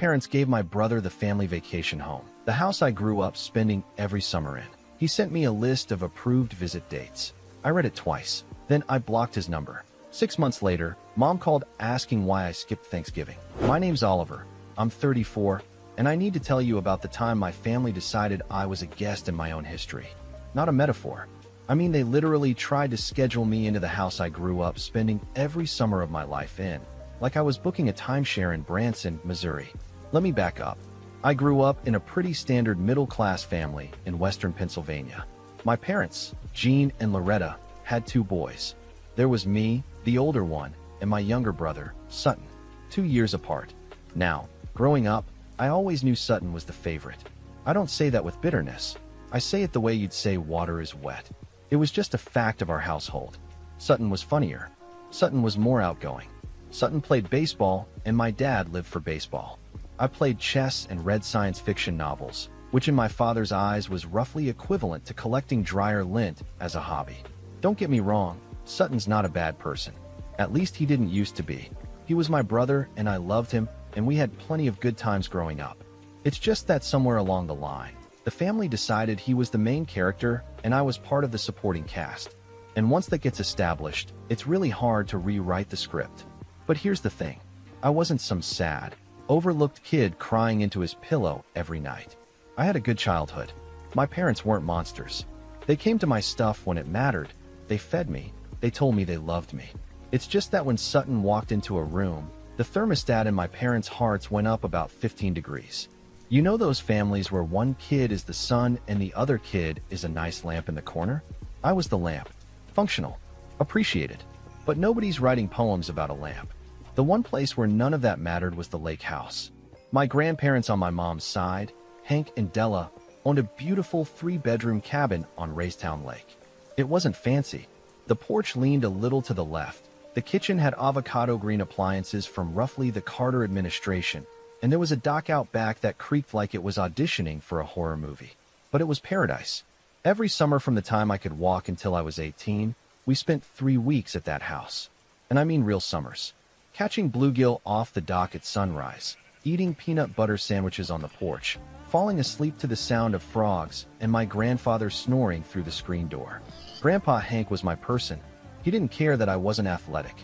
parents gave my brother the family vacation home, the house I grew up spending every summer in. He sent me a list of approved visit dates. I read it twice. Then I blocked his number. 6 months later, Mom called asking why I skipped Thanksgiving. My name's Oliver. I'm 34, and I need to tell you about the time my family decided I was a guest in my own history. Not a metaphor. I mean, they literally tried to schedule me into the house I grew up spending every summer of my life in, like I was booking a timeshare in Branson, Missouri. Let me back up. I grew up in a pretty standard middle-class family in western Pennsylvania. My parents, Jean and Loretta, had 2 boys. There was me, the older one, and my younger brother, Sutton, 2 years apart. Now, growing up, I always knew Sutton was the favorite. I don't say that with bitterness. I say it the way you'd say water is wet. It was just a fact of our household. Sutton was funnier. Sutton was more outgoing. Sutton played baseball, and my dad lived for baseball. I played chess and read science fiction novels, which in my father's eyes was roughly equivalent to collecting dryer lint as a hobby. Don't get me wrong, Sutton's not a bad person. At least he didn't used to be. He was my brother, and I loved him, and we had plenty of good times growing up. It's just that somewhere along the line, the family decided he was the main character and I was part of the supporting cast. And once that gets established, it's really hard to rewrite the script. But here's the thing. I wasn't some sad, overlooked kid crying into his pillow every night. I had a good childhood. My parents weren't monsters. They came to my stuff when it mattered. They fed me. They told me they loved me. It's just that when Sutton walked into a room, the thermostat in my parents' hearts went up about 15 degrees. You know those families where one kid is the sun and the other kid is a nice lamp in the corner? I was the lamp. Functional. Appreciated. But nobody's writing poems about a lamp. The one place where none of that mattered was the lake house. My grandparents on my mom's side, Hank and Della, owned a beautiful 3-bedroom cabin on Raystown Lake. It wasn't fancy. The porch leaned a little to the left. The kitchen had avocado green appliances from roughly the Carter administration, and there was a dock out back that creaked like it was auditioning for a horror movie. But it was paradise. Every summer from the time I could walk until I was 18, we spent 3 weeks at that house. And I mean real summers. Catching bluegill off the dock at sunrise, eating peanut butter sandwiches on the porch, falling asleep to the sound of frogs, and my grandfather snoring through the screen door. Grandpa Hank was my person. He didn't care that I wasn't athletic.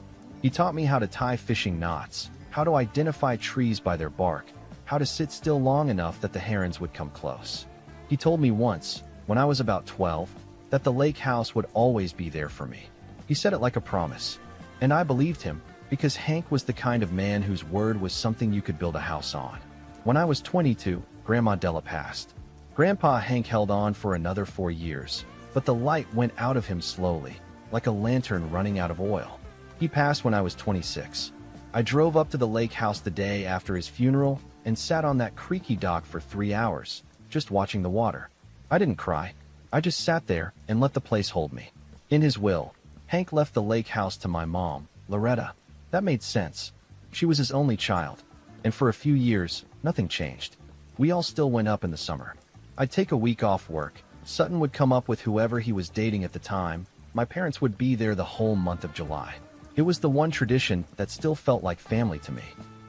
He taught me how to tie fishing knots, how to identify trees by their bark, how to sit still long enough that the herons would come close. He told me once, when I was about 12, that the lake house would always be there for me. He said it like a promise. And I believed him, because Hank was the kind of man whose word was something you could build a house on. When I was 22, Grandma Della passed. Grandpa Hank held on for another 4 years, but the light went out of him slowly, like a lantern running out of oil. He passed when I was 26. I drove up to the lake house the day after his funeral and sat on that creaky dock for 3 hours, just watching the water. I didn't cry. I just sat there and let the place hold me. In his will, Hank left the lake house to my mom, Loretta. That made sense. She was his only child, and for a few years, nothing changed. We all still went up in the summer. I'd take a week off work. Sutton would come up with whoever he was dating at the time. My parents would be there the whole month of July. It was the one tradition that still felt like family to me.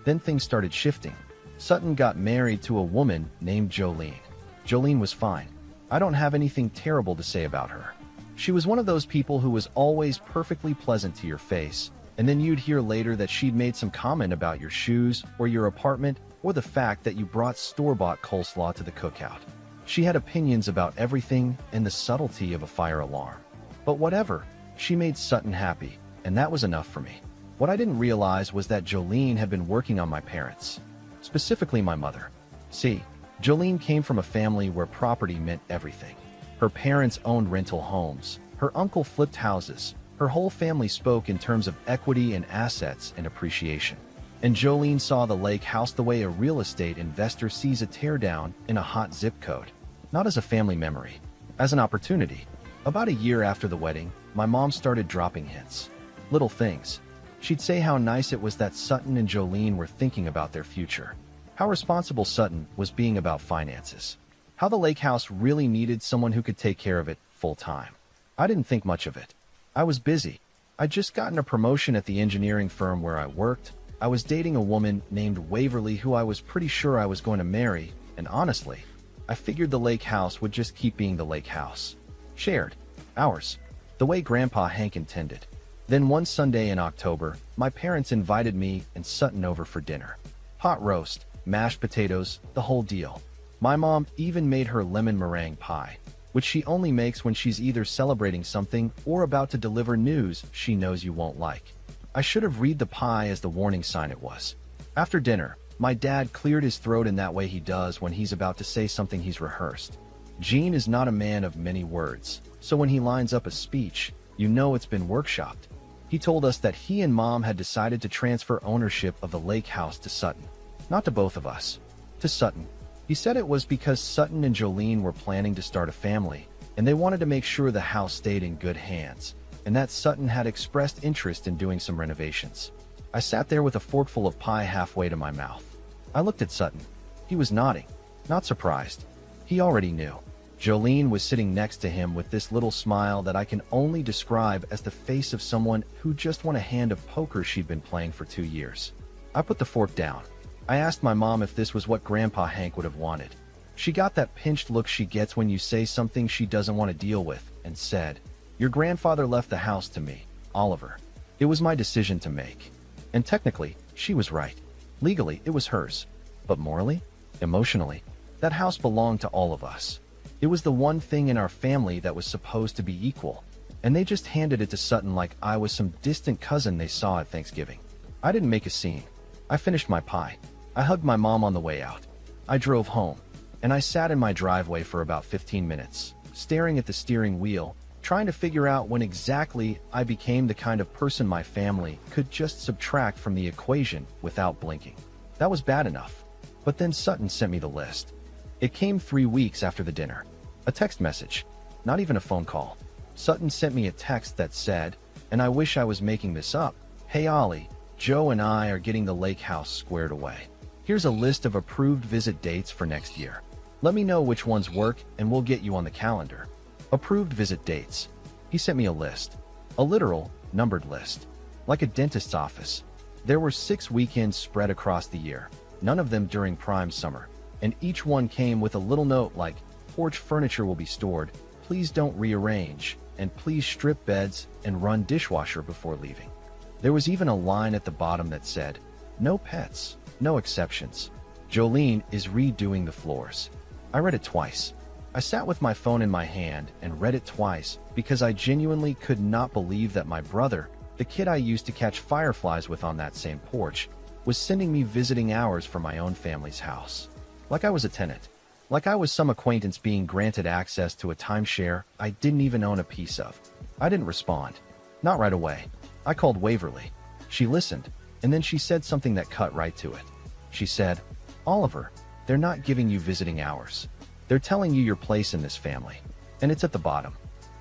Then things started shifting. Sutton got married to a woman named Jolene. Jolene was fine. I don't have anything terrible to say about her. She was one of those people who was always perfectly pleasant to your face, and then you'd hear later that she'd made some comment about your shoes or your apartment or the fact that you brought store-bought coleslaw to the cookout. She had opinions about everything and the subtlety of a fire alarm. But whatever, she made Sutton happy, and that was enough for me. What I didn't realize was that Jolene had been working on my parents, specifically my mother. See, Jolene came from a family where property meant everything. Her parents owned rental homes, her uncle flipped houses, her whole family spoke in terms of equity and assets and appreciation. And Jolene saw the lake house the way a real estate investor sees a teardown in a hot zip code. Not as a family memory, as an opportunity. About a year after the wedding, my mom started dropping hints. Little things. She'd say how nice it was that Sutton and Jolene were thinking about their future. How responsible Sutton was being about finances. How the lake house really needed someone who could take care of it full time. I didn't think much of it. I was busy. I'd just gotten a promotion at the engineering firm where I worked. I was dating a woman named Waverly who I was pretty sure I was going to marry, and honestly, I figured the lake house would just keep being the lake house. Shared. Ours. The way Grandpa Hank intended. Then one Sunday in October, my parents invited me and Sutton over for dinner. Hot roast, mashed potatoes, the whole deal. My mom even made her lemon meringue pie, which she only makes when she's either celebrating something or about to deliver news she knows you won't like. I should have read the pie as the warning sign it was. After dinner, my dad cleared his throat in that way he does when he's about to say something he's rehearsed. Gene is not a man of many words, so when he lines up a speech, you know it's been workshopped. He told us that he and Mom had decided to transfer ownership of the lake house to Sutton. Not to both of us. To Sutton. He said it was because Sutton and Jolene were planning to start a family, and they wanted to make sure the house stayed in good hands, and that Sutton had expressed interest in doing some renovations. I sat there with a forkful of pie halfway to my mouth. I looked at Sutton. He was nodding, not surprised. He already knew. Jolene was sitting next to him with this little smile that I can only describe as the face of someone who just won a hand of poker she'd been playing for 2 years. I put the fork down. I asked my mom if this was what Grandpa Hank would have wanted. She got that pinched look she gets when you say something she doesn't want to deal with, and said, "Your grandfather left the house to me, Oliver. It was my decision to make." And technically, she was right. Legally, it was hers. But morally? Emotionally? That house belonged to all of us. It was the one thing in our family that was supposed to be equal, and they just handed it to Sutton like I was some distant cousin they saw at Thanksgiving. I didn't make a scene. I finished my pie. I hugged my mom on the way out. I drove home, and I sat in my driveway for about 15 minutes, staring at the steering wheel, trying to figure out when exactly I became the kind of person my family could just subtract from the equation without blinking. That was bad enough. But then Sutton sent me the list. It came 3 weeks after the dinner. A text message, not even a phone call. Sutton sent me a text that said, and I wish I was making this up, "Hey Ollie, Joe and I are getting the lake house squared away. Here's a list of approved visit dates for next year. Let me know which ones work and we'll get you on the calendar." Approved visit dates. He sent me a list. A literal, numbered list. Like a dentist's office. There were 6 weekends spread across the year, none of them during prime summer, and each one came with a little note like, "Porch furniture will be stored, please don't rearrange, and please strip beds and run dishwasher before leaving." There was even a line at the bottom that said, "No pets, no exceptions. Jolene is redoing the floors." I read it twice. I sat with my phone in my hand and read it twice because I genuinely could not believe that my brother, the kid I used to catch fireflies with on that same porch, was sending me visiting hours for my own family's house. Like I was a tenant. Like I was some acquaintance being granted access to a timeshare I didn't even own a piece of. I didn't respond. Not right away. I called Waverly. She listened, and then she said something that cut right to it. She said, "Oliver, they're not giving you visiting hours. They're telling you your place in this family, and it's at the bottom."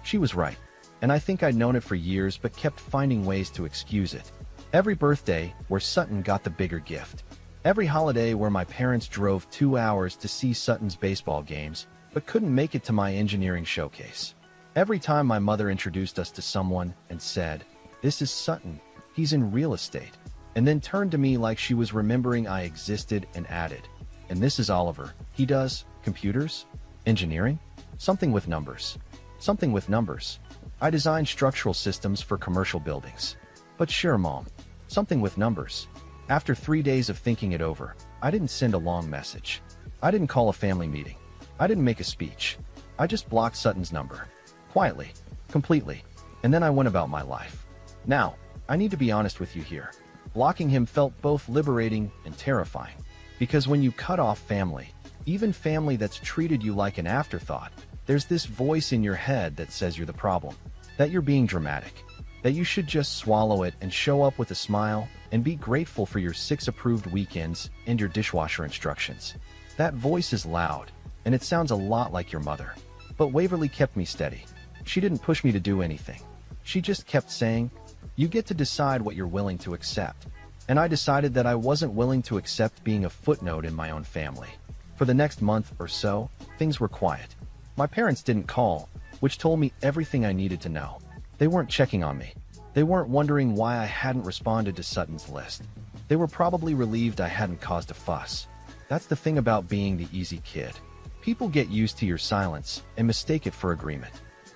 She was right, and I think I'd known it for years but kept finding ways to excuse it. Every birthday where Sutton got the bigger gift. Every holiday where my parents drove 2 hours to see Sutton's baseball games, but couldn't make it to my engineering showcase. Every time my mother introduced us to someone and said, "This is Sutton, he's in real estate," and then turned to me like she was remembering I existed and added, "And this is Oliver, he does computers? Engineering? Something with numbers. Something with numbers. I designed structural systems for commercial buildings." But sure, Mom. Something with numbers. After 3 days of thinking it over, I didn't send a long message. I didn't call a family meeting. I didn't make a speech. I just blocked Sutton's number. Quietly. Completely. And then I went about my life. Now, I need to be honest with you here. Blocking him felt both liberating and terrifying. Because when you cut off family, even family that's treated you like an afterthought, there's this voice in your head that says you're the problem. That you're being dramatic. That you should just swallow it and show up with a smile and be grateful for your 6 approved weekends and your dishwasher instructions. That voice is loud, and it sounds a lot like your mother. But Waverly kept me steady. She didn't push me to do anything. She just kept saying, "You get to decide what you're willing to accept." And I decided that I wasn't willing to accept being a footnote in my own family. For the next month or so, things were quiet. My parents didn't call, which told me everything I needed to know. They weren't checking on me. They weren't wondering why I hadn't responded to Sutton's list. They were probably relieved I hadn't caused a fuss. That's the thing about being the easy kid. People get used to your silence and mistake it for agreement.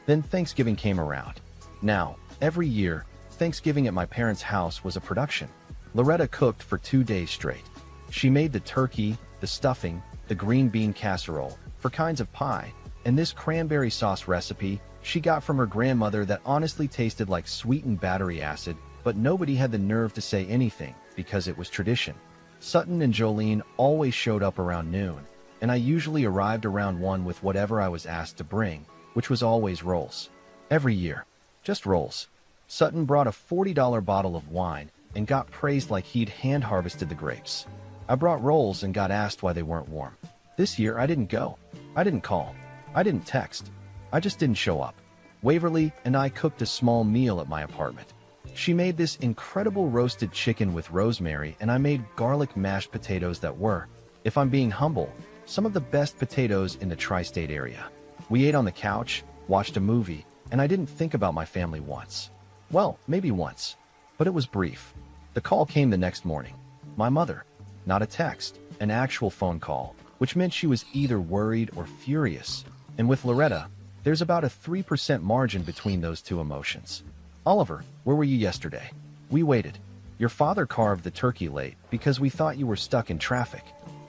Then Thanksgiving came around. Now, every year, Thanksgiving at my parents' house was a production. Loretta cooked for 2 days straight. She made the turkey, the stuffing, the green bean casserole, 4 kinds of pie, and this cranberry sauce recipe she got from her grandmother that honestly tasted like sweetened battery acid, but nobody had the nerve to say anything because it was tradition. Sutton and Jolene always showed up around noon, and I usually arrived around 1 with whatever I was asked to bring, which was always rolls. Every year. Just rolls. Sutton brought a $40 bottle of wine and got praised like he'd hand-harvested the grapes. I brought rolls and got asked why they weren't warm. This year, I didn't go. I didn't call. I didn't text. I just didn't show up. Waverly and I cooked a small meal at my apartment. She made this incredible roasted chicken with rosemary, and I made garlic mashed potatoes that were, if I'm being humble, some of the best potatoes in the tri-state area. We ate on the couch, watched a movie, and I didn't think about my family once. Well, maybe once, but it was brief. The call came the next morning. My mother. Not a text, an actual phone call, which meant she was either worried or furious. And with Loretta, there's about a 3% margin between those two emotions. Oliver, where were you yesterday? We waited. Your father carved the turkey late because we thought you were stuck in traffic.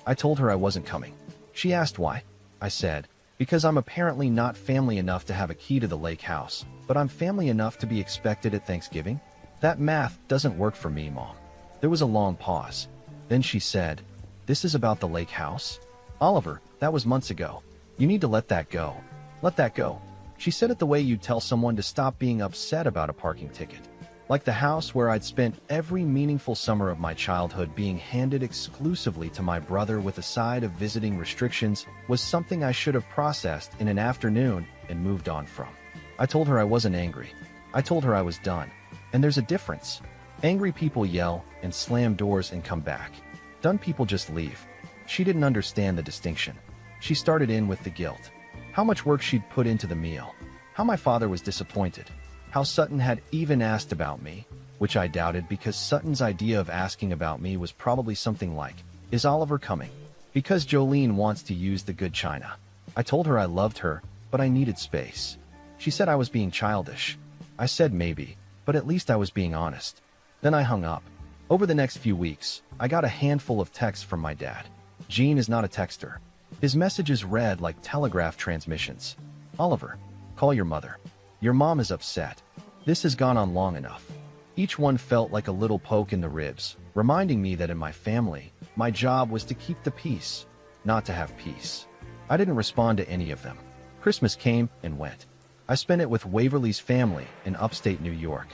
I told her I wasn't coming. She asked why. I said, because I'm apparently not family enough to have a key to the lake house, but I'm family enough to be expected at Thanksgiving. That math doesn't work for me, Mom. There was a long pause. Then she said, this is about the lake house? Oliver, that was months ago. You need to let that go. Let that go. She said it the way you'd tell someone to stop being upset about a parking ticket. Like the house where I'd spent every meaningful summer of my childhood being handed exclusively to my brother with a side of visiting restrictions was something I should have processed in an afternoon and moved on from. I told her I wasn't angry. I told her I was done. And there's a difference. Angry people yell and slam doors and come back. Done people just leave. She didn't understand the distinction. She started in with the guilt. How much work she'd put into the meal. How my father was disappointed. How Sutton had even asked about me, which I doubted because Sutton's idea of asking about me was probably something like, is Oliver coming? Because Jolene wants to use the good china. I told her I loved her, but I needed space. She said I was being childish. I said maybe, but at least I was being honest. Then I hung up. Over the next few weeks, I got a handful of texts from my dad. Gene is not a texter. His messages read like telegraph transmissions. Oliver, call your mother. Your mom is upset. This has gone on long enough. Each one felt like a little poke in the ribs, reminding me that in my family, my job was to keep the peace, not to have peace. I didn't respond to any of them. Christmas came and went. I spent it with Waverly's family in upstate New York.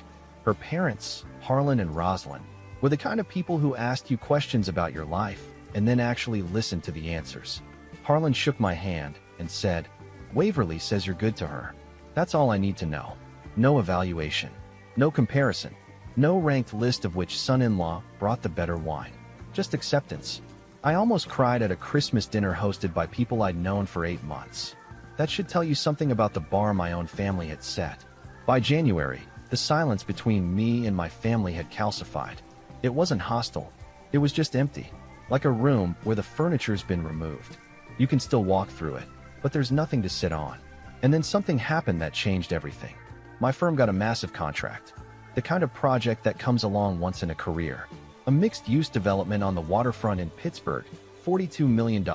Her parents, Harlan and Rosalind, were the kind of people who asked you questions about your life and then actually listened to the answers. Harlan shook my hand and said, Waverly says you're good to her. That's all I need to know. No evaluation. No comparison. No ranked list of which son-in-law brought the better wine. Just acceptance. I almost cried at a Christmas dinner hosted by people I'd known for 8 months. That should tell you something about the bar my own family had set. By January, the silence between me and my family had calcified. It wasn't hostile. It was just empty. Like a room where the furniture's been removed. You can still walk through it, but there's nothing to sit on. And then something happened that changed everything. My firm got a massive contract. The kind of project that comes along once in a career. A mixed-use development on the waterfront in Pittsburgh, $42 million.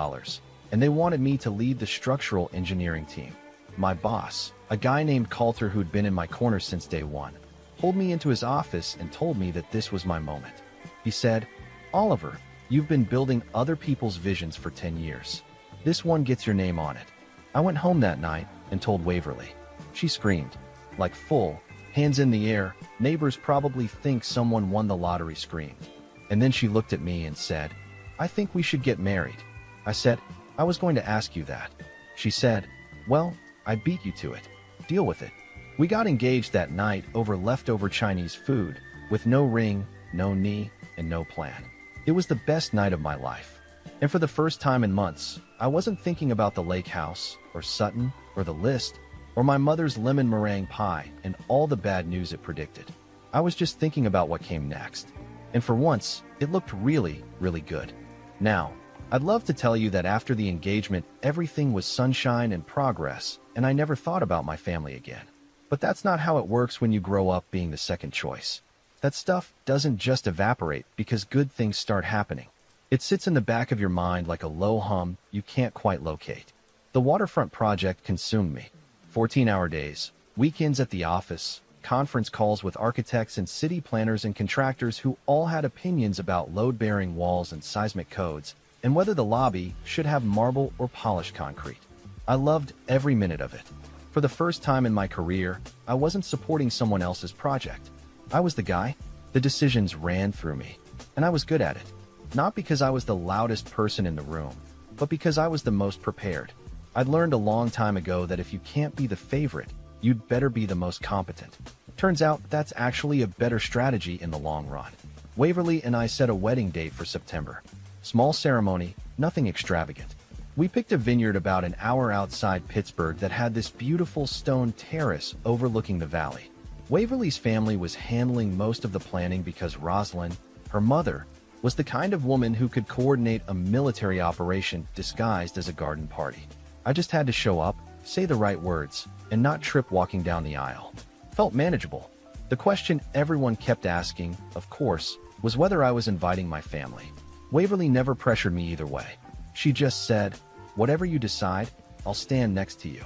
And they wanted me to lead the structural engineering team. My boss, a guy named Coulter who'd been in my corner since day one, pulled me into his office and told me that this was my moment. He said, Oliver, you've been building other people's visions for 10 years. This one gets your name on it. I went home that night and told Waverly. She screamed. Like full, hands in the air, neighbors probably think someone won the lottery screamed. And then she looked at me and said, I think we should get married. I said, I was going to ask you that. She said, well, I beat you to it. Deal with it. We got engaged that night over leftover Chinese food, with no ring, no knee, and no plan. It was the best night of my life. And for the first time in months, I wasn't thinking about the lake house, or Sutton, or the list, or my mother's lemon meringue pie and all the bad news it predicted. I was just thinking about what came next. And for once, it looked really, really good. Now, I'd love to tell you that after the engagement, everything was sunshine and progress, and I never thought about my family again. But that's not how it works when you grow up being the second choice. That stuff doesn't just evaporate because good things start happening. It sits in the back of your mind like a low hum you can't quite locate. The waterfront project consumed me. 14-hour days, weekends at the office, conference calls with architects and city planners and contractors who all had opinions about load-bearing walls and seismic codes, and whether the lobby should have marble or polished concrete. I loved every minute of it. For the first time in my career, I wasn't supporting someone else's project. I was the guy. The decisions ran through me, and I was good at it. Not because I was the loudest person in the room, but because I was the most prepared. I'd learned a long time ago that if you can't be the favorite, you'd better be the most competent. Turns out that's actually a better strategy in the long run. Waverly and I set a wedding date for September. Small ceremony, nothing extravagant. We picked a vineyard about an hour outside Pittsburgh that had this beautiful stone terrace overlooking the valley. Waverly's family was handling most of the planning because Rosalind, her mother, was the kind of woman who could coordinate a military operation disguised as a garden party. I just had to show up, say the right words, and not trip walking down the aisle. Felt manageable. The question everyone kept asking, of course, was whether I was inviting my family. Waverly never pressured me either way. She just said, "Whatever you decide, I'll stand next to you."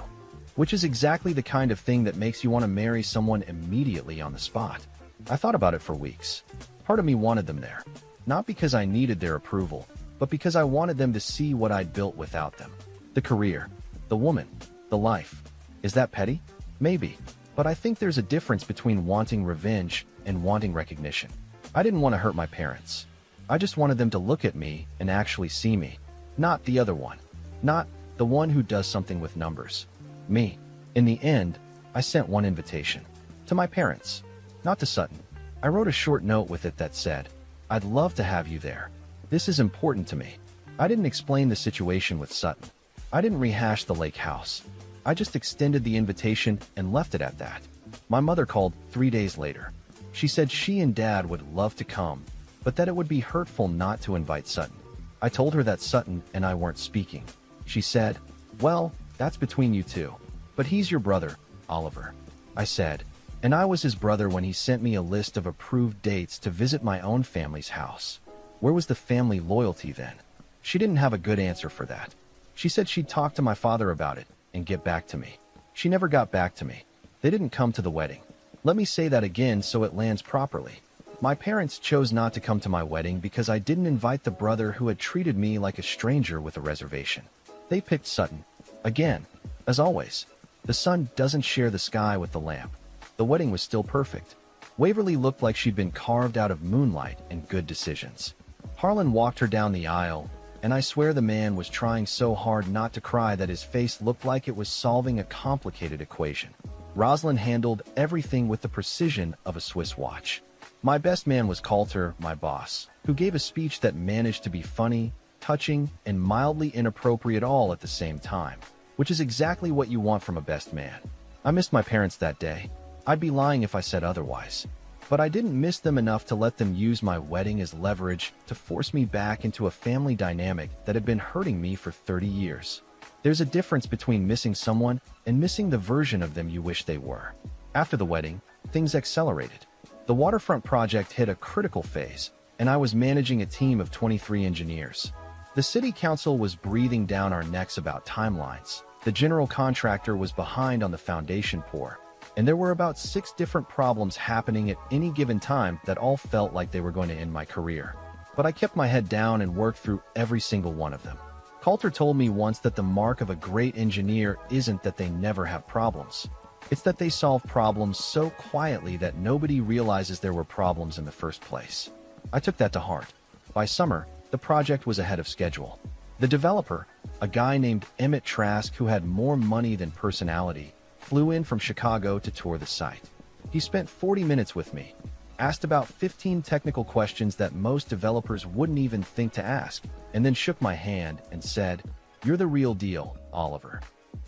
Which is exactly the kind of thing that makes you want to marry someone immediately on the spot. I thought about it for weeks. Part of me wanted them there. Not because I needed their approval, but because I wanted them to see what I'd built without them. The career, the woman, the life. Is that petty? Maybe. But I think there's a difference between wanting revenge and wanting recognition. I didn't want to hurt my parents. I just wanted them to look at me and actually see me. Not the other one. Not the one who does something with numbers. Me. In the end, I sent one invitation. To my parents. Not to Sutton. I wrote a short note with it that said, "I'd love to have you there. This is important to me." I didn't explain the situation with Sutton. I didn't rehash the lake house. I just extended the invitation and left it at that. My mother called 3 days later. She said she and Dad would love to come, but that it would be hurtful not to invite Sutton. I told her that Sutton and I weren't speaking. She said, "Well, that's between you two. But he's your brother, Oliver." I said, "And I was his brother when he sent me a list of approved dates to visit my own family's house." Where was the family loyalty then? She didn't have a good answer for that. She said she'd talk to my father about it and get back to me. She never got back to me. They didn't come to the wedding. Let me say that again so it lands properly. My parents chose not to come to my wedding because I didn't invite the brother who had treated me like a stranger with a reservation. They picked Sutton. Again, as always, the sun doesn't share the sky with the lamp. The wedding was still perfect. Waverly looked like she'd been carved out of moonlight and good decisions. Harlan walked her down the aisle, and I swear the man was trying so hard not to cry that his face looked like it was solving a complicated equation. Rosalind handled everything with the precision of a Swiss watch. My best man was Coulter, my boss, who gave a speech that managed to be funny, touching, and mildly inappropriate all at the same time, which is exactly what you want from a best man. I missed my parents that day. I'd be lying if I said otherwise. But I didn't miss them enough to let them use my wedding as leverage to force me back into a family dynamic that had been hurting me for 30 years. There's a difference between missing someone and missing the version of them you wish they were. After the wedding, things accelerated. The waterfront project hit a critical phase, and I was managing a team of 23 engineers. The city council was breathing down our necks about timelines. The general contractor was behind on the foundation pour, and there were about 6 different problems happening at any given time that all felt like they were going to end my career. But I kept my head down and worked through every single one of them. Coulter told me once that the mark of a great engineer isn't that they never have problems. It's that they solve problems so quietly that nobody realizes there were problems in the first place. I took that to heart. By summer, the project was ahead of schedule. The developer, a guy named Emmett Trask who had more money than personality, flew in from Chicago to tour the site. He spent 40 minutes with me, asked about 15 technical questions that most developers wouldn't even think to ask, and then shook my hand and said, "You're the real deal, Oliver."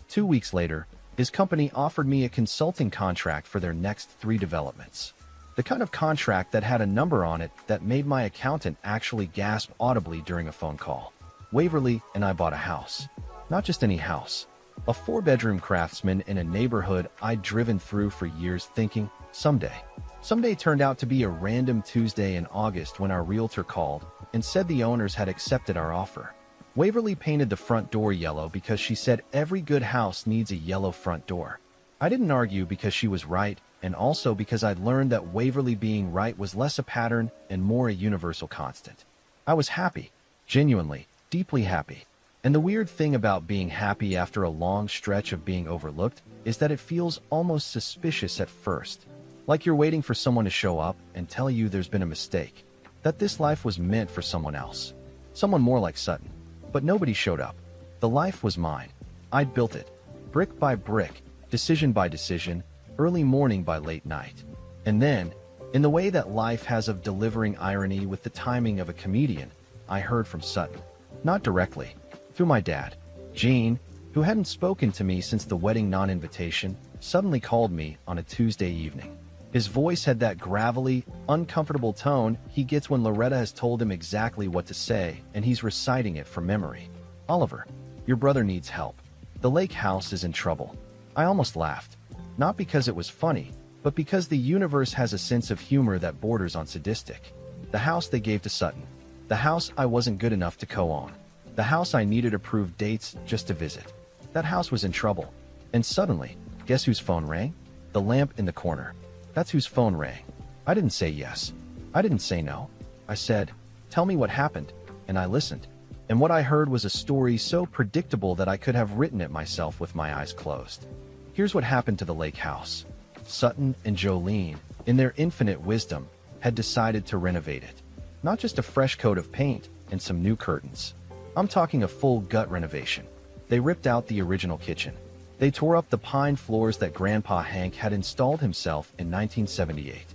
2 weeks later, his company offered me a consulting contract for their next 3 developments. The kind of contract that had a number on it that made my accountant actually gasp audibly during a phone call. Waverly and I bought a house. Not just any house. A 4-bedroom Craftsman in a neighborhood I'd driven through for years thinking, someday. Someday turned out to be a random Tuesday in August when our realtor called and said the owners had accepted our offer. Waverly painted the front door yellow because she said every good house needs a yellow front door. I didn't argue because she was right, and also because I'd learned that Waverly being right was less a pattern and more a universal constant. I was happy. Genuinely, deeply happy. And the weird thing about being happy after a long stretch of being overlooked is that it feels almost suspicious at first. Like you're waiting for someone to show up and tell you there's been a mistake. That this life was meant for someone else. Someone more like Sutton. But nobody showed up. The life was mine. I'd built it. Brick by brick, decision by decision, early morning by late night. And then, in the way that life has of delivering irony with the timing of a comedian, I heard from Sutton. Not directly. Through my dad. Gene, who hadn't spoken to me since the wedding non-invitation, suddenly called me on a Tuesday evening. His voice had that gravelly, uncomfortable tone he gets when Loretta has told him exactly what to say and he's reciting it from memory. Oliver, your brother needs help. The lake house is in trouble. I almost laughed. Not because it was funny, but because the universe has a sense of humor that borders on sadistic. The house they gave to Sutton. The house I wasn't good enough to co-own. The house I needed approved dates just to visit. That house was in trouble. And suddenly, guess whose phone rang? The lamp in the corner. That's whose phone rang. I didn't say yes. I didn't say no. I said, tell me what happened, and I listened. And what I heard was a story so predictable that I could have written it myself with my eyes closed. Here's what happened to the lake house. Sutton and Jolene, in their infinite wisdom, had decided to renovate it. Not just a fresh coat of paint and some new curtains. I'm talking a full gut renovation. They ripped out the original kitchen. They tore up the pine floors that Grandpa Hank had installed himself in 1978.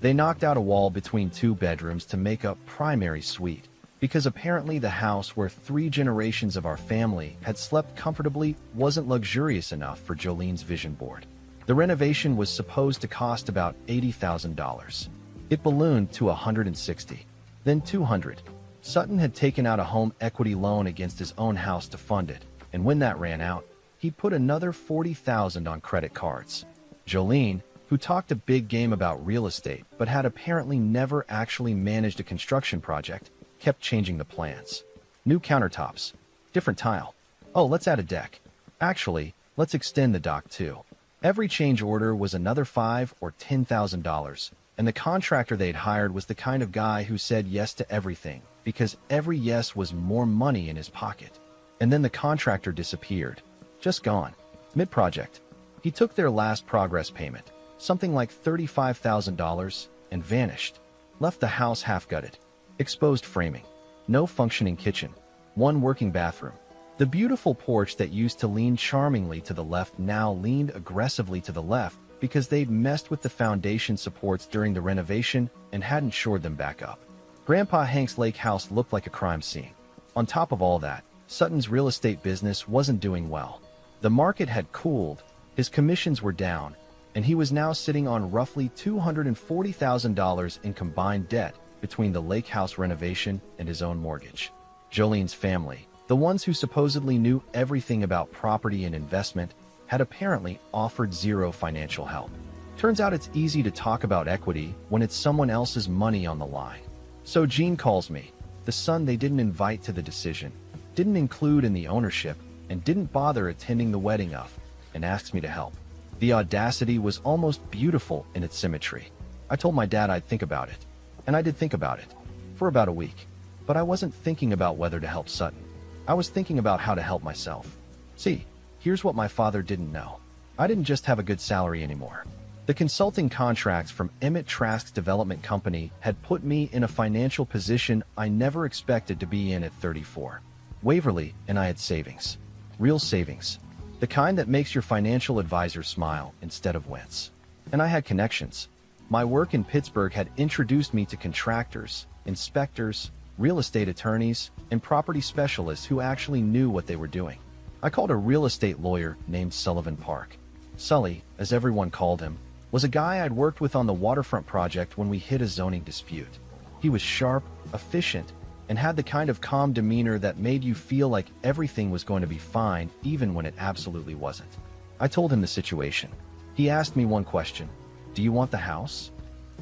They knocked out a wall between 2 bedrooms to make a primary suite, because apparently the house where 3 generations of our family had slept comfortably wasn't luxurious enough for Jolene's vision board. The renovation was supposed to cost about $80,000. It ballooned to $160,000, then $200,000. Sutton had taken out a home equity loan against his own house to fund it, and when that ran out, he put another $40,000 on credit cards. Jolene, who talked a big game about real estate but had apparently never actually managed a construction project, kept changing the plans. New countertops. Different tile. Oh, let's add a deck. Actually, let's extend the dock too. Every change order was another $5,000 or $10,000, and the contractor they'd hired was the kind of guy who said yes to everything, because every yes was more money in his pocket. And then the contractor disappeared. Just gone. Mid-project. He took their last progress payment, something like $35,000, and vanished. Left the house half-gutted. Exposed framing. No functioning kitchen. 1 working bathroom. The beautiful porch that used to lean charmingly to the left now leaned aggressively to the left because they'd messed with the foundation supports during the renovation and hadn't shored them back up. Grandpa Hank's lake house looked like a crime scene. On top of all that, Sutton's real estate business wasn't doing well. The market had cooled, his commissions were down, and he was now sitting on roughly $240,000 in combined debt between the lake house renovation and his own mortgage. Jolene's family, the ones who supposedly knew everything about property and investment, had apparently offered zero financial help. Turns out it's easy to talk about equity when it's someone else's money on the line. So Gene calls me, the son they didn't invite to the decision, didn't include in the ownership, and didn't bother attending the wedding of, and asks me to help. The audacity was almost beautiful in its symmetry. I told my dad I'd think about it, and I did think about it, for about a week. But I wasn't thinking about whether to help Sutton. I was thinking about how to help myself. See, here's what my father didn't know. I didn't just have a good salary anymore. The consulting contracts from Emmett Trask's development company had put me in a financial position I never expected to be in at 34. Waverly and I had savings. Real savings. The kind that makes your financial advisor smile instead of wince. And I had connections. My work in Pittsburgh had introduced me to contractors, inspectors, real estate attorneys, and property specialists who actually knew what they were doing. I called a real estate lawyer named Sullivan Park. Sully, as everyone called him, was a guy I'd worked with on the waterfront project when we hit a zoning dispute. He was sharp, efficient, and had the kind of calm demeanor that made you feel like everything was going to be fine even when it absolutely wasn't. I told him the situation. He asked me one question: "Do you want the house?"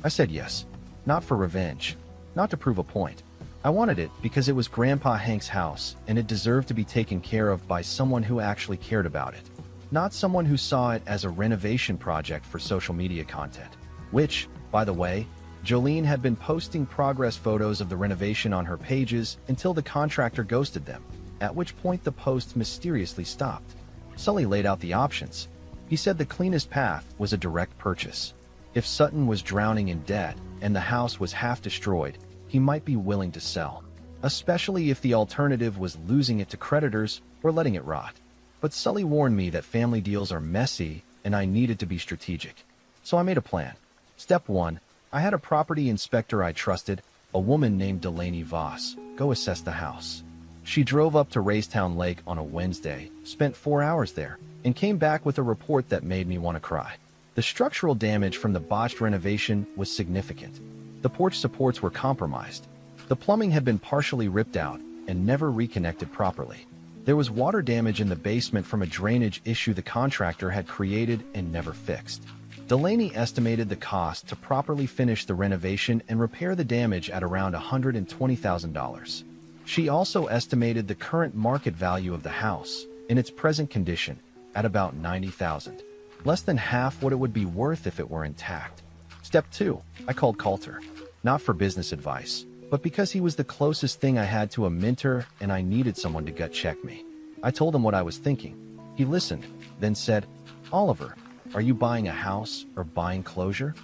I said yes. Not for revenge, not to prove a point. I wanted it because it was Grandpa Hank's house and it deserved to be taken care of by someone who actually cared about it. Not someone who saw it as a renovation project for social media content, which, by the way, Jolene had been posting progress photos of the renovation on her pages until the contractor ghosted them, at which point the posts mysteriously stopped. Sully laid out the options. He said the cleanest path was a direct purchase. If Sutton was drowning in debt and the house was half destroyed, he might be willing to sell, especially if the alternative was losing it to creditors or letting it rot. But Sully warned me that family deals are messy and I needed to be strategic. So I made a plan. Step 1. I had a property inspector I trusted, a woman named Delaney Voss, go assess the house. She drove up to Raystown Lake on a Wednesday, spent 4 hours there, and came back with a report that made me want to cry. The structural damage from the botched renovation was significant. The porch supports were compromised. The plumbing had been partially ripped out and never reconnected properly. There was water damage in the basement from a drainage issue the contractor had created and never fixed. Delaney estimated the cost to properly finish the renovation and repair the damage at around $120,000. She also estimated the current market value of the house, in its present condition, at about $90,000. Less than half what it would be worth if it were intact. Step 2. I called Coulter, not for business advice, but because he was the closest thing I had to a mentor and I needed someone to gut check me. I told him what I was thinking. He listened, then said, "Oliver, are you buying a house or buying closure?"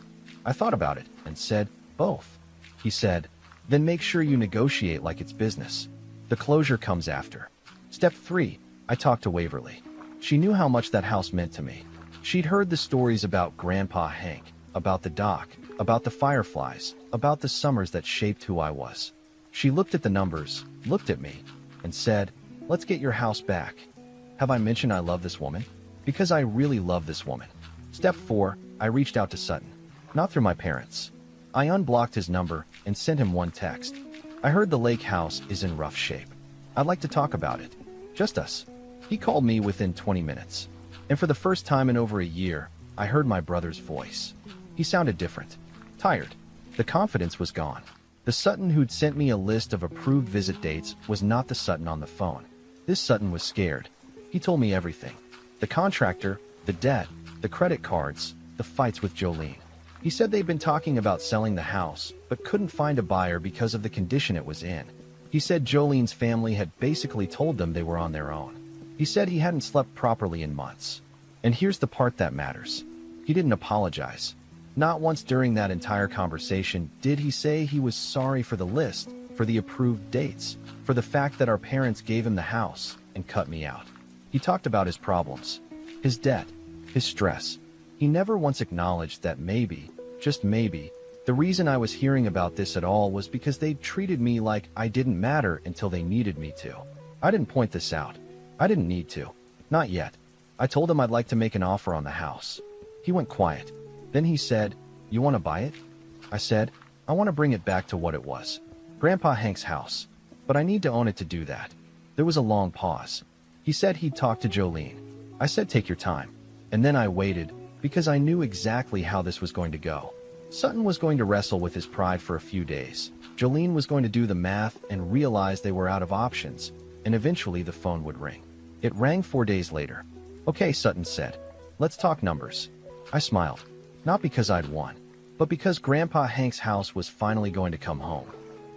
I thought about it and said, "Both." He said, "Then make sure you negotiate like it's business. The closure comes after." Step 3. I talked to Waverly. She knew how much that house meant to me. She'd heard the stories about Grandpa Hank, about the dock, about the fireflies, about the summers that shaped who I was. She looked at the numbers, looked at me, and said, "Let's get your house back." Have I mentioned I love this woman? Because I really love this woman. Step 4. I reached out to Sutton. Not through my parents. I unblocked his number and sent him one text. "I heard the lake house is in rough shape. I'd like to talk about it. Just us." He called me within 20 minutes. And for the first time in over a year, I heard my brother's voice. He sounded different. Tired. The confidence was gone. The Sutton who'd sent me a list of approved visit dates was not the Sutton on the phone. This Sutton was scared. He told me everything. The contractor, the debt, the credit cards, the fights with Jolene. He said they'd been talking about selling the house, but couldn't find a buyer because of the condition it was in. He said Jolene's family had basically told them they were on their own. He said he hadn't slept properly in months. And here's the part that matters. He didn't apologize. Not once during that entire conversation did he say he was sorry for the list, for the approved dates, for the fact that our parents gave him the house and cut me out. He talked about his problems, his debt, his stress. He never once acknowledged that maybe, just maybe, the reason I was hearing about this at all was because they treated me like I didn't matter until they needed me to. I didn't point this out. I didn't need to. Not yet. I told him I'd like to make an offer on the house. He went quiet. Then he said, "You want to buy it?" I said, "I want to bring it back to what it was. Grandpa Hank's house. But I need to own it to do that." There was a long pause. He said he'd talk to Jolene. I said, "Take your time." And then I waited, because I knew exactly how this was going to go. Sutton was going to wrestle with his pride for a few days. Jolene was going to do the math and realize they were out of options, and eventually the phone would ring. It rang 4 days later. "Okay," Sutton said. "Let's talk numbers." I smiled. Not because I'd won, but because Grandpa Hank's house was finally going to come home.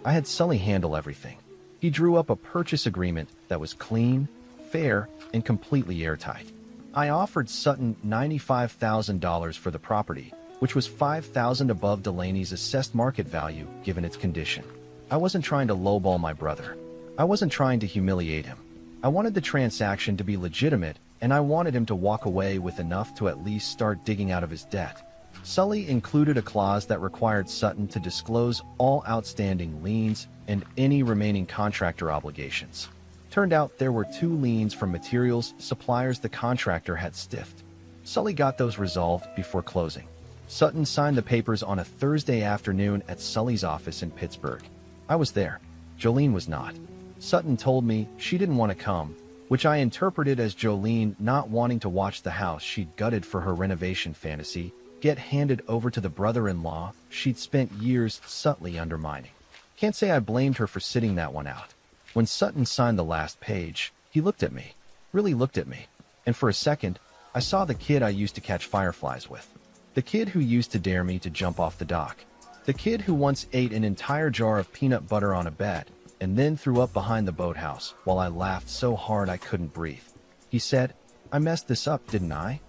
I had Sully handle everything. He drew up a purchase agreement that was clean, fair, and completely airtight. I offered Sutton $95,000 for the property, which was $5,000 above Delaney's assessed market value given its condition. I wasn't trying to lowball my brother. I wasn't trying to humiliate him. I wanted the transaction to be legitimate, and I wanted him to walk away with enough to at least start digging out of his debt. Sully included a clause that required Sutton to disclose all outstanding liens and any remaining contractor obligations. Turned out there were 2 liens from materials suppliers the contractor had stiffed. Sully got those resolved before closing. Sutton signed the papers on a Thursday afternoon at Sully's office in Pittsburgh. I was there. Jolene was not. Sutton told me she didn't want to come, which I interpreted as Jolene not wanting to watch the house she'd gutted for her renovation fantasy get handed over to the brother-in-law she'd spent years subtly undermining. Can't say I blamed her for sitting that one out. When Sutton signed the last page, he looked at me, really looked at me, and for a second, I saw the kid I used to catch fireflies with. The kid who used to dare me to jump off the dock. The kid who once ate an entire jar of peanut butter on a bed and then threw up behind the boathouse while I laughed so hard I couldn't breathe. He said, "I messed this up, didn't I?"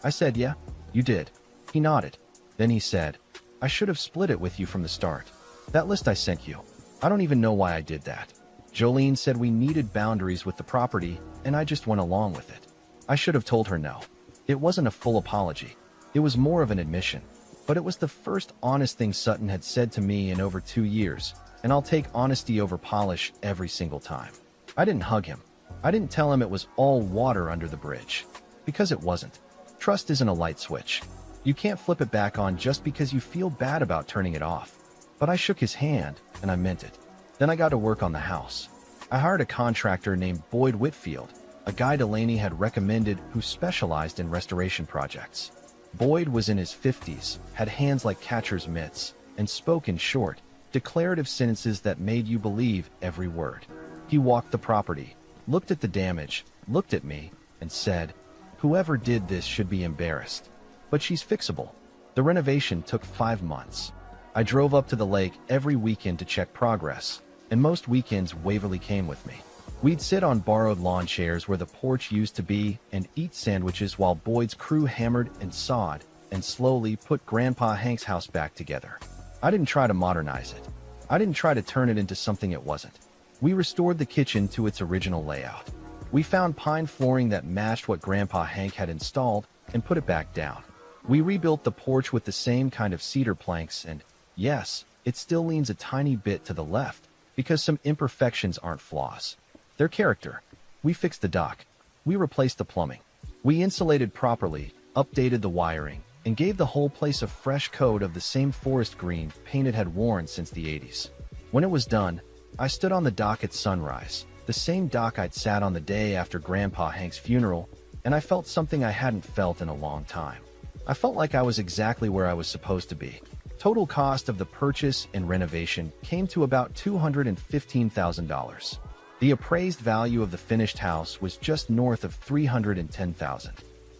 I said, "Yeah, you did." He nodded. Then he said, "I should have split it with you from the start. That list I sent you. I don't even know why I did that. Jolene said we needed boundaries with the property, and I just went along with it." I should have told her no. It wasn't a full apology. It was more of an admission. But it was the first honest thing Sutton had said to me in over 2 years, and I'll take honesty over polish every single time. I didn't hug him. I didn't tell him it was all water under the bridge. Because it wasn't. Trust isn't a light switch. You can't flip it back on just because you feel bad about turning it off. But I shook his hand, and I meant it. Then I got to work on the house. I hired a contractor named Boyd Whitfield, a guy Delaney had recommended who specialized in restoration projects. Boyd was in his 50s, had hands like catcher's mitts, and spoke in short, declarative sentences that made you believe every word. He walked the property, looked at the damage, looked at me, and said, "Whoever did this should be embarrassed. But she's fixable." The renovation took 5 months. I drove up to the lake every weekend to check progress, and most weekends Waverly came with me. We'd sit on borrowed lawn chairs where the porch used to be and eat sandwiches while Boyd's crew hammered and sawed and slowly put Grandpa Hank's house back together. I didn't try to modernize it. I didn't try to turn it into something it wasn't. We restored the kitchen to its original layout. We found pine flooring that matched what Grandpa Hank had installed and put it back down. We rebuilt the porch with the same kind of cedar planks and, yes, it still leans a tiny bit to the left because some imperfections aren't flaws. They're character. We fixed the dock. We replaced the plumbing. We insulated properly, updated the wiring, and gave the whole place a fresh coat of the same forest green paint it had worn since the 80s. When it was done, I stood on the dock at sunrise, the same dock I'd sat on the day after Grandpa Hank's funeral, and I felt something I hadn't felt in a long time. I felt like I was exactly where I was supposed to be. Total cost of the purchase and renovation came to about $215,000. The appraised value of the finished house was just north of $310,000.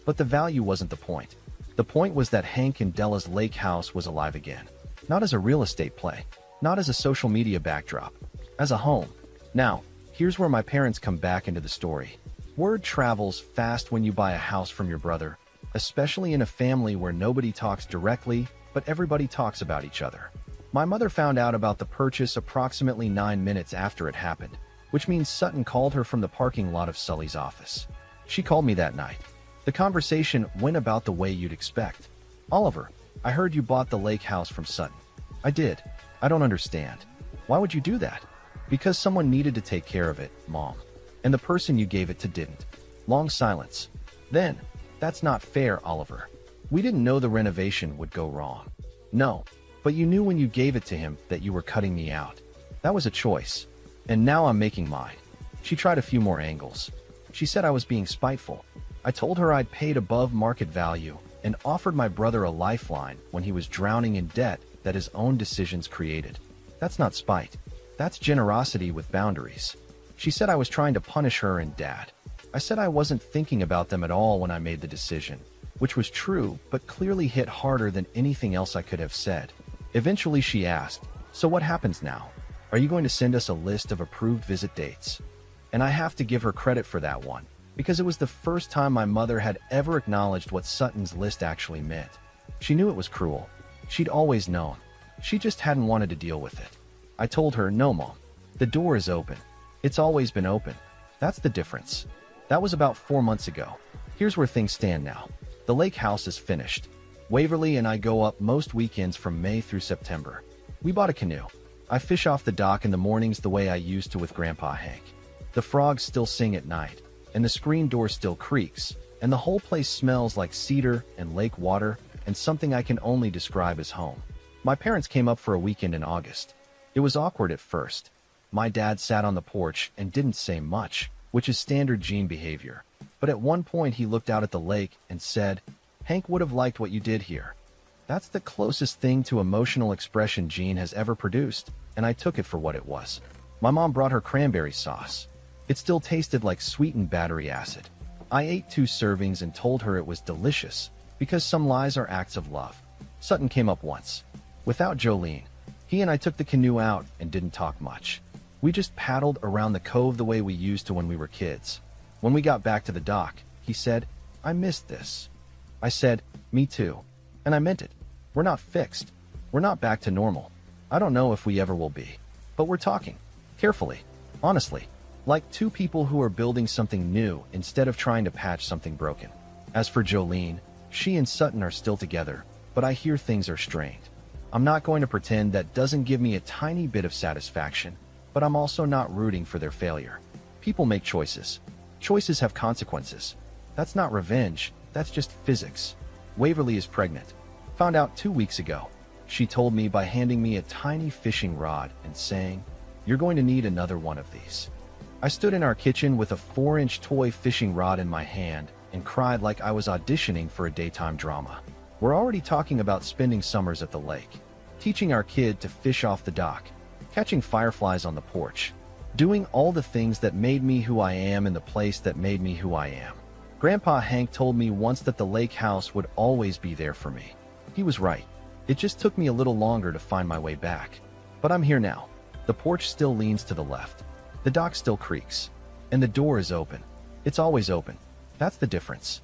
But the value wasn't the point. The point was that Hank and Della's lake house was alive again. Not as a real estate play, not as a social media backdrop, as a home. Now, here's where my parents come back into the story. Word travels fast when you buy a house from your brother, especially in a family where nobody talks directly, but everybody talks about each other. My mother found out about the purchase approximately 9 minutes after it happened, which means Sutton called her from the parking lot of Sully's office. She called me that night. The conversation went about the way you'd expect. "Oliver, I heard you bought the lake house from Sutton." "I did. I don't understand. Why would you do that?" "Because someone needed to take care of it, Mom. And the person you gave it to didn't." Long silence. Then, "That's not fair, Oliver. We didn't know the renovation would go wrong." "No, but you knew when you gave it to him that you were cutting me out. That was a choice. And now I'm making mine." She tried a few more angles. She said I was being spiteful. I told her I'd paid above market value and offered my brother a lifeline when he was drowning in debt that his own decisions created. That's not spite. That's generosity with boundaries. She said I was trying to punish her and Dad. I said I wasn't thinking about them at all when I made the decision, which was true, but clearly hit harder than anything else I could have said. Eventually she asked, "So what happens now? Are you going to send us a list of approved visit dates?" And I have to give her credit for that one, because it was the first time my mother had ever acknowledged what Sutton's list actually meant. She knew it was cruel. She'd always known. She just hadn't wanted to deal with it. I told her, "No, Mom. The door is open. It's always been open. That's the difference." That was about 4 months ago. Here's where things stand now. The lake house is finished. Waverly and I go up most weekends from May through September. We bought a canoe. I fish off the dock in the mornings the way I used to with Grandpa Hank. The frogs still sing at night, and the screen door still creaks, and the whole place smells like cedar and lake water, and something I can only describe as home. My parents came up for a weekend in August. It was awkward at first. My dad sat on the porch and didn't say much, which is standard Gene behavior. But at one point he looked out at the lake and said, "Hank would have liked what you did here." That's the closest thing to emotional expression Gene has ever produced, and I took it for what it was. My mom brought her cranberry sauce. It still tasted like sweetened battery acid. I ate 2 servings and told her it was delicious, because some lies are acts of love. Sutton came up once. Without Jolene, he and I took the canoe out and didn't talk much. We just paddled around the cove the way we used to when we were kids. When we got back to the dock, he said, "I missed this." I said, "Me too." And I meant it. We're not fixed. We're not back to normal. I don't know if we ever will be. But we're talking. Carefully. Honestly. Like 2 people who are building something new instead of trying to patch something broken. As for Jolene, she and Sutton are still together, but I hear things are strained. I'm not going to pretend that doesn't give me a tiny bit of satisfaction, but I'm also not rooting for their failure. People make choices. Choices have consequences. That's not revenge, that's just physics. Waverly is pregnant. Found out 2 weeks ago. She told me by handing me a tiny fishing rod and saying, "You're going to need another one of these." I stood in our kitchen with a 4-inch toy fishing rod in my hand and cried like I was auditioning for a daytime drama. We're already talking about spending summers at the lake, teaching our kid to fish off the dock, catching fireflies on the porch, doing all the things that made me who I am in the place that made me who I am. Grandpa Hank told me once that the lake house would always be there for me. He was right. It just took me a little longer to find my way back. But I'm here now. The porch still leans to the left. The dock still creaks. And the door is open. It's always open. That's the difference.